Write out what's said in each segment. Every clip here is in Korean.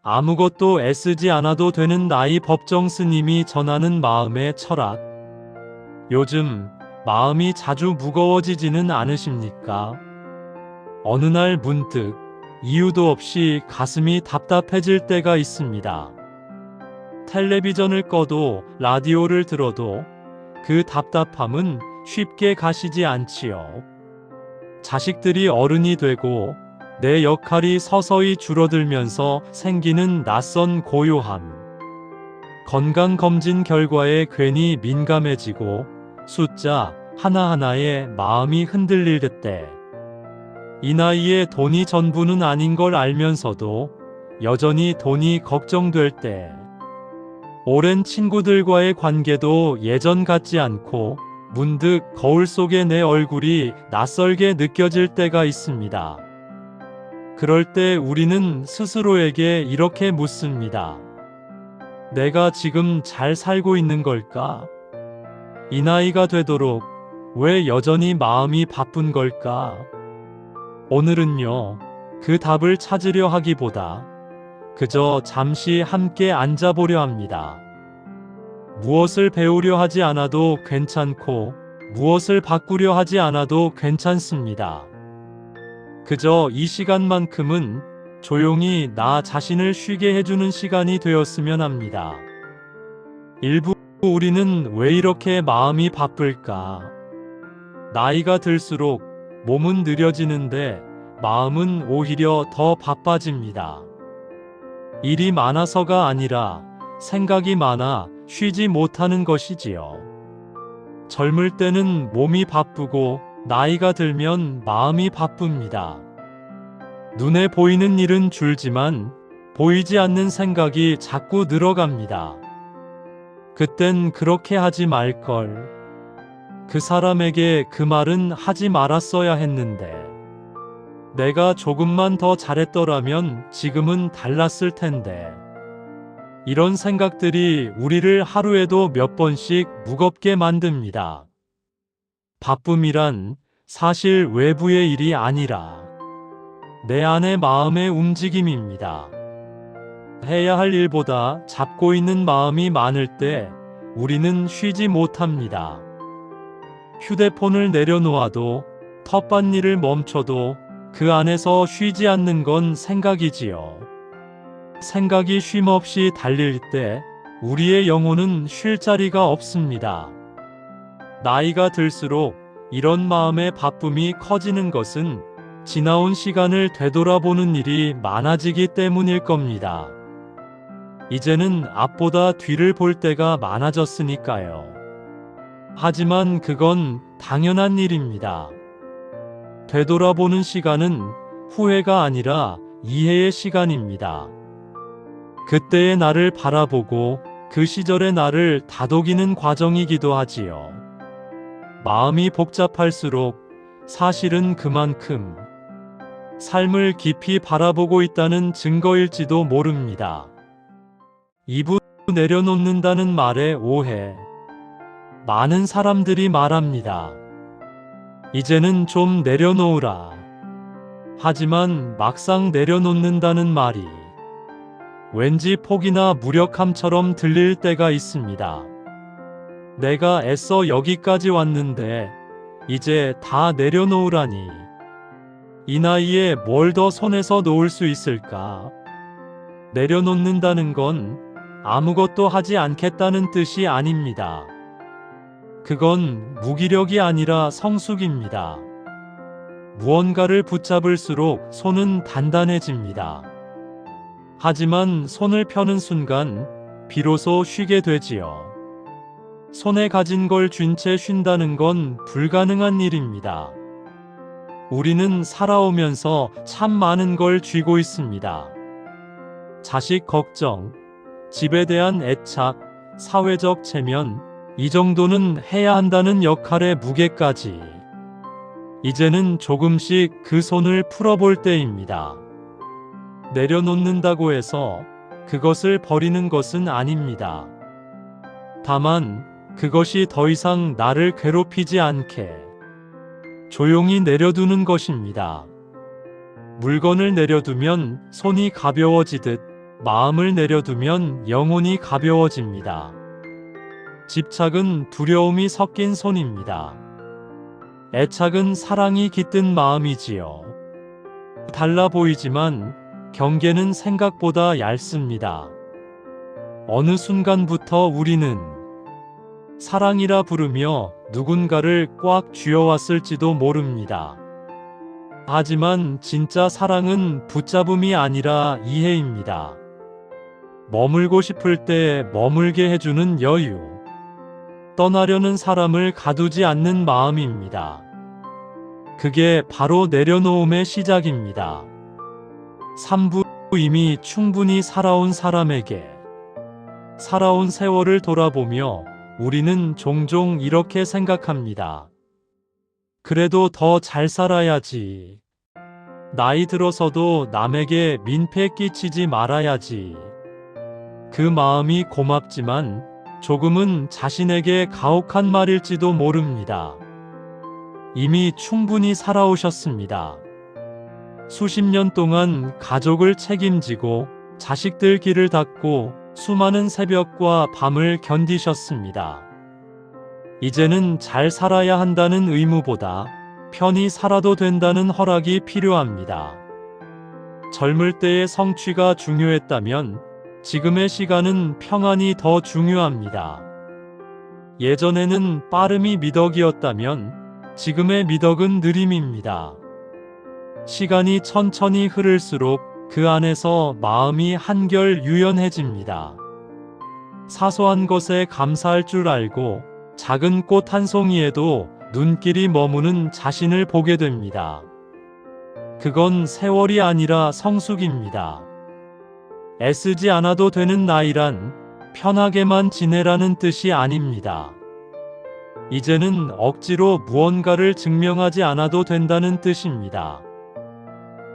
아무것도 애쓰지 않아도 되는 나이 법정 스님이 전하는 마음의 철학. 요즘 마음이 자주 무거워지지는 않으십니까? 어느 날 문득 이유도 없이 가슴이 답답해질 때가 있습니다. 텔레비전을 꺼도 라디오를 들어도 그 답답함은 쉽게 가시지 않지요. 자식들이 어른이 되고 내 역할이 서서히 줄어들면서 생기는 낯선 고요함. 건강검진 결과에 괜히 민감해지고 숫자 하나하나에 마음이 흔들릴 때, 이 나이에 돈이 전부는 아닌 걸 알면서도 여전히 돈이 걱정될 때, 오랜 친구들과의 관계도 예전 같지 않고 문득 거울 속의 내 얼굴이 낯설게 느껴질 때가 있습니다. 그럴 때 우리는 스스로에게 이렇게 묻습니다. 내가 지금 잘 살고 있는 걸까? 이 나이가 되도록 왜 여전히 마음이 바쁜 걸까? 오늘은요, 그 답을 찾으려 하기보다 그저 잠시 함께 앉아보려 합니다. 무엇을 배우려 하지 않아도 괜찮고 무엇을 바꾸려 하지 않아도 괜찮습니다. 그저 이 시간만큼은 조용히 나 자신을 쉬게 해주는 시간이 되었으면 합니다. 일부 우리는 왜 이렇게 마음이 바쁠까? 나이가 들수록 몸은 느려지는데 마음은 오히려 더 바빠집니다. 일이 많아서가 아니라 생각이 많아 쉬지 못하는 것이지요. 젊을 때는 몸이 바쁘고 나이가 들면 마음이 바쁩니다. 눈에 보이는 일은 줄지만 보이지 않는 생각이 자꾸 늘어갑니다. 그땐 그렇게 하지 말걸. 그 사람에게 그 말은 하지 말았어야 했는데. 내가 조금만 더 잘했더라면 지금은 달랐을 텐데. 이런 생각들이 우리를 하루에도 몇 번씩 무겁게 만듭니다. 바쁨이란 사실 외부의 일이 아니라 내 안의 마음의 움직임입니다. 해야 할 일보다 잡고 있는 마음이 많을 때 우리는 쉬지 못합니다. 휴대폰을 내려놓아도 텃밭일을 멈춰도 그 안에서 쉬지 않는 건 생각이지요. 생각이 쉼없이 달릴 때 우리의 영혼은 쉴 자리가 없습니다. 나이가 들수록 이런 마음의 바쁨이 커지는 것은 지나온 시간을 되돌아보는 일이 많아지기 때문일 겁니다. 이제는 앞보다 뒤를 볼 때가 많아졌으니까요. 하지만 그건 당연한 일입니다. 되돌아보는 시간은 후회가 아니라 이해의 시간입니다. 그때의 나를 바라보고 그 시절의 나를 다독이는 과정이기도 하지요. 마음이 복잡할수록 사실은 그만큼 삶을 깊이 바라보고 있다는 증거일지도 모릅니다. 이부 내려놓는다는 말에 오해. 많은 사람들이 말합니다. 이제는 좀 내려놓으라. 하지만 막상 내려놓는다는 말이 왠지 포기나 무력함처럼 들릴 때가 있습니다. 내가 애써 여기까지 왔는데 이제 다 내려놓으라니. 이 나이에 뭘 더 손에서 놓을 수 있을까? 내려놓는다는 건 아무것도 하지 않겠다는 뜻이 아닙니다. 그건 무기력이 아니라 성숙입니다. 무언가를 붙잡을수록 손은 단단해집니다. 하지만 손을 펴는 순간 비로소 쉬게 되지요. 손에 가진 걸 쥔 채 쉰다는 건 불가능한 일입니다. 우리는 살아오면서 참 많은 걸 쥐고 있습니다. 자식 걱정, 집에 대한 애착, 사회적 체면, 이 정도는 해야 한다는 역할의 무게까지. 이제는 조금씩 그 손을 풀어볼 때입니다. 내려놓는다고 해서 그것을 버리는 것은 아닙니다. 다만 그것이 더 이상 나를 괴롭히지 않게 조용히 내려두는 것입니다. 물건을 내려두면 손이 가벼워지듯 마음을 내려두면 영혼이 가벼워집니다. 집착은 두려움이 섞인 손입니다. 애착은 사랑이 깃든 마음이지요. 달라 보이지만 경계는 생각보다 얇습니다. 어느 순간부터 우리는 사랑이라 부르며 누군가를 꽉 쥐어왔을지도 모릅니다. 하지만 진짜 사랑은 붙잡음이 아니라 이해입니다. 머물고 싶을 때 머물게 해주는 여유. 떠나려는 사람을 가두지 않는 마음입니다. 그게 바로 내려놓음의 시작입니다. 3부 이미 충분히 살아온 사람에게 살아온 세월을 돌아보며 우리는 종종 이렇게 생각합니다. 그래도 더 잘 살아야지. 나이 들어서도 남에게 민폐 끼치지 말아야지. 그 마음이 고맙지만 조금은 자신에게 가혹한 말일지도 모릅니다. 이미 충분히 살아오셨습니다. 수십 년 동안 가족을 책임지고 자식들 길을 닦고 수많은 새벽과 밤을 견디셨습니다. 이제는 잘 살아야 한다는 의무보다 편히 살아도 된다는 허락이 필요합니다. 젊을 때의 성취가 중요했다면 지금의 시간은 평안이 더 중요합니다. 예전에는 빠름이 미덕이었다면 지금의 미덕은 느림입니다. 시간이 천천히 흐를수록 그 안에서 마음이 한결 유연해집니다. 사소한 것에 감사할 줄 알고 작은 꽃 한 송이에도 눈길이 머무는 자신을 보게 됩니다. 그건 세월이 아니라 성숙입니다. 애쓰지 않아도 되는 나이란 편하게만 지내라는 뜻이 아닙니다. 이제는 억지로 무언가를 증명하지 않아도 된다는 뜻입니다.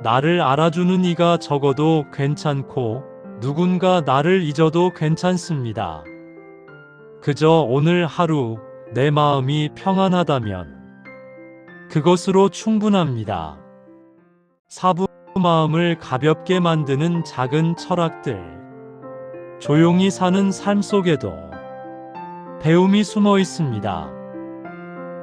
나를 알아주는 이가 적어도 괜찮고 누군가 나를 잊어도 괜찮습니다. 그저 오늘 하루 내 마음이 평안하다면 그것으로 충분합니다. 4부 마음을 가볍게 만드는 작은 철학들. 조용히 사는 삶 속에도 배움이 숨어 있습니다.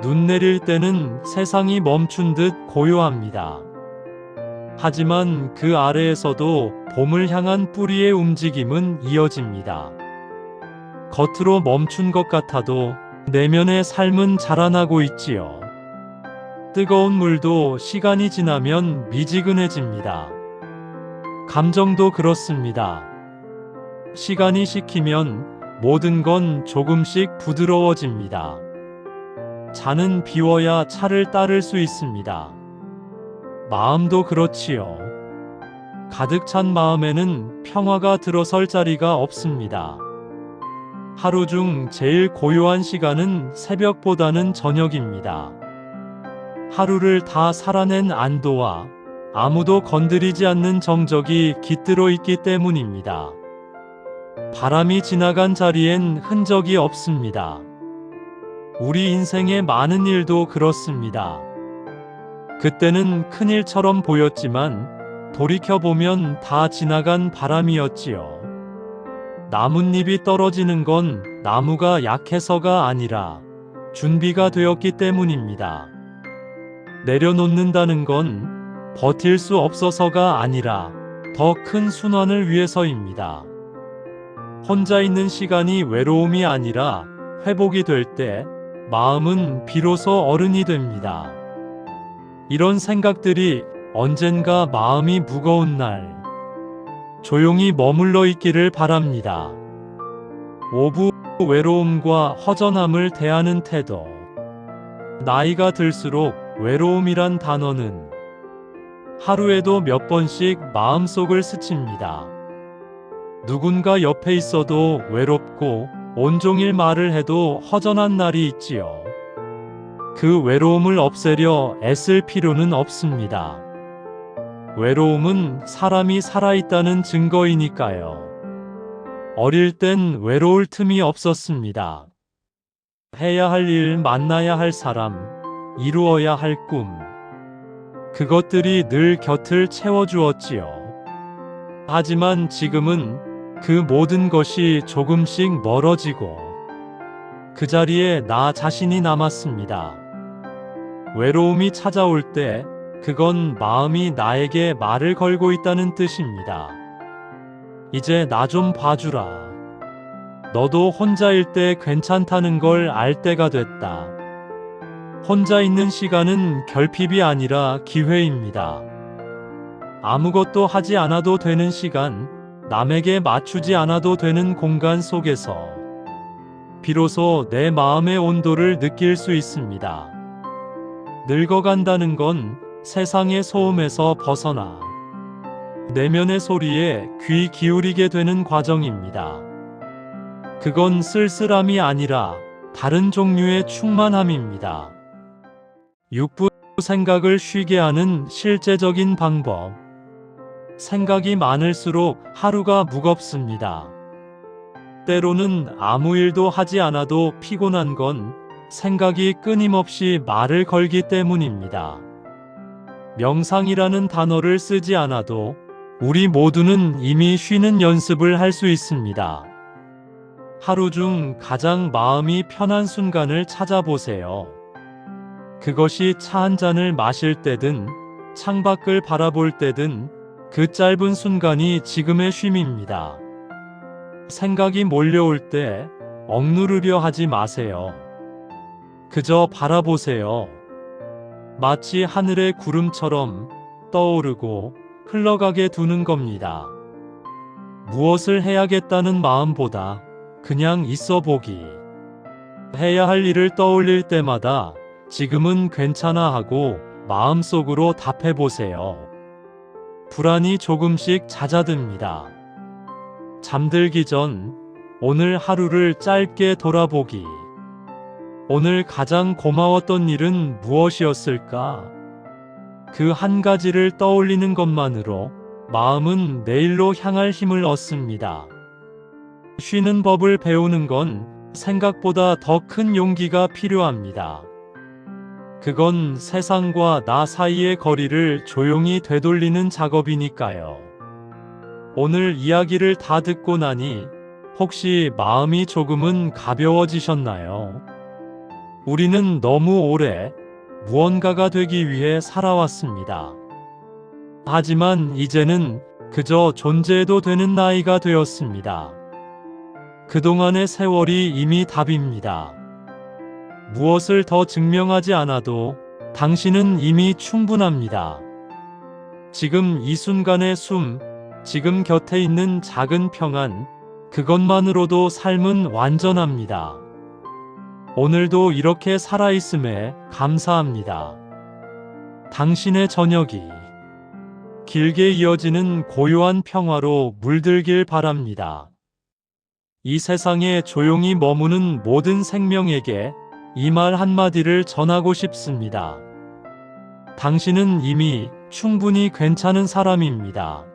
눈 내릴 때는 세상이 멈춘 듯 고요합니다. 하지만 그 아래에서도 봄을 향한 뿌리의 움직임은 이어집니다. 겉으로 멈춘 것 같아도 내면의 삶은 자라나고 있지요. 뜨거운 물도 시간이 지나면 미지근해집니다. 감정도 그렇습니다. 시간이 식히면 모든 건 조금씩 부드러워집니다. 잔은 비워야 차를 따를 수 있습니다. 마음도 그렇지요. 가득 찬 마음에는 평화가 들어설 자리가 없습니다. 하루 중 제일 고요한 시간은 새벽보다는 저녁입니다. 하루를 다 살아낸 안도와 아무도 건드리지 않는 정적이 깃들어 있기 때문입니다. 바람이 지나간 자리엔 흔적이 없습니다. 우리 인생의 많은 일도 그렇습니다. 그때는 큰일처럼 보였지만 돌이켜보면 다 지나간 바람이었지요. 나뭇잎이 떨어지는 건 나무가 약해서가 아니라 준비가 되었기 때문입니다. 내려놓는다는 건 버틸 수 없어서가 아니라 더 큰 순환을 위해서입니다. 혼자 있는 시간이 외로움이 아니라 회복이 될 때 마음은 비로소 어른이 됩니다. 이런 생각들이 언젠가 마음이 무거운 날 조용히 머물러 있기를 바랍니다. 5부 외로움과 허전함을 대하는 태도. 나이가 들수록 외로움이란 단어는 하루에도 몇 번씩 마음속을 스칩니다. 누군가 옆에 있어도 외롭고 온종일 말을 해도 허전한 날이 있지요. 그 외로움을 없애려 애쓸 필요는 없습니다. 외로움은 사람이 살아있다는 증거이니까요. 어릴 땐 외로울 틈이 없었습니다. 해야 할 일, 만나야 할 사람, 이루어야 할 꿈. 그것들이 늘 곁을 채워주었지요. 하지만 지금은 그 모든 것이 조금씩 멀어지고 그 자리에 나 자신이 남았습니다. 외로움이 찾아올 때 그건 마음이 나에게 말을 걸고 있다는 뜻입니다. 이제 나 좀 봐주라. 너도 혼자일 때 괜찮다는 걸 알 때가 됐다. 혼자 있는 시간은 결핍이 아니라 기회입니다. 아무것도 하지 않아도 되는 시간, 남에게 맞추지 않아도 되는 공간 속에서 비로소 내 마음의 온도를 느낄 수 있습니다. 늙어간다는 건 세상의 소음에서 벗어나 내면의 소리에 귀 기울이게 되는 과정입니다. 그건 쓸쓸함이 아니라 다른 종류의 충만함입니다. 6분 생각을 쉬게 하는 실제적인 방법. 생각이 많을수록 하루가 무겁습니다. 때로는 아무 일도 하지 않아도 피곤한 건 생각이 끊임없이 말을 걸기 때문입니다. 명상이라는 단어를 쓰지 않아도 우리 모두는 이미 쉬는 연습을 할 수 있습니다. 하루 중 가장 마음이 편한 순간을 찾아보세요. 그것이 차 한 잔을 마실 때든 창밖을 바라볼 때든 그 짧은 순간이 지금의 쉼입니다. 생각이 몰려올 때 억누르려 하지 마세요. 그저 바라보세요. 마치 하늘의 구름처럼 떠오르고 흘러가게 두는 겁니다. 무엇을 해야겠다는 마음보다 그냥 있어 보기. 해야 할 일을 떠올릴 때마다 지금은 괜찮아 하고 마음속으로 답해 보세요. 불안이 조금씩 잦아듭니다. 잠들기 전 오늘 하루를 짧게 돌아보기. 오늘 가장 고마웠던 일은 무엇이었을까? 그 한 가지를 떠올리는 것만으로 마음은 내일로 향할 힘을 얻습니다. 쉬는 법을 배우는 건 생각보다 더 큰 용기가 필요합니다. 그건 세상과 나 사이의 거리를 조용히 되돌리는 작업이니까요. 오늘 이야기를 다 듣고 나니 혹시 마음이 조금은 가벼워지셨나요? 우리는 너무 오래 무언가가 되기 위해 살아왔습니다. 하지만 이제는 그저 존재해도 되는 나이가 되었습니다. 그동안의 세월이 이미 답입니다. 무엇을 더 증명하지 않아도 당신은 이미 충분합니다. 지금 이 순간의 숨, 지금 곁에 있는 작은 평안, 그것만으로도 삶은 완전합니다. 오늘도 이렇게 살아있음에 감사합니다. 당신의 저녁이 길게 이어지는 고요한 평화로 물들길 바랍니다. 이 세상에 조용히 머무는 모든 생명에게 이 말 한마디를 전하고 싶습니다. 당신은 이미 충분히 괜찮은 사람입니다.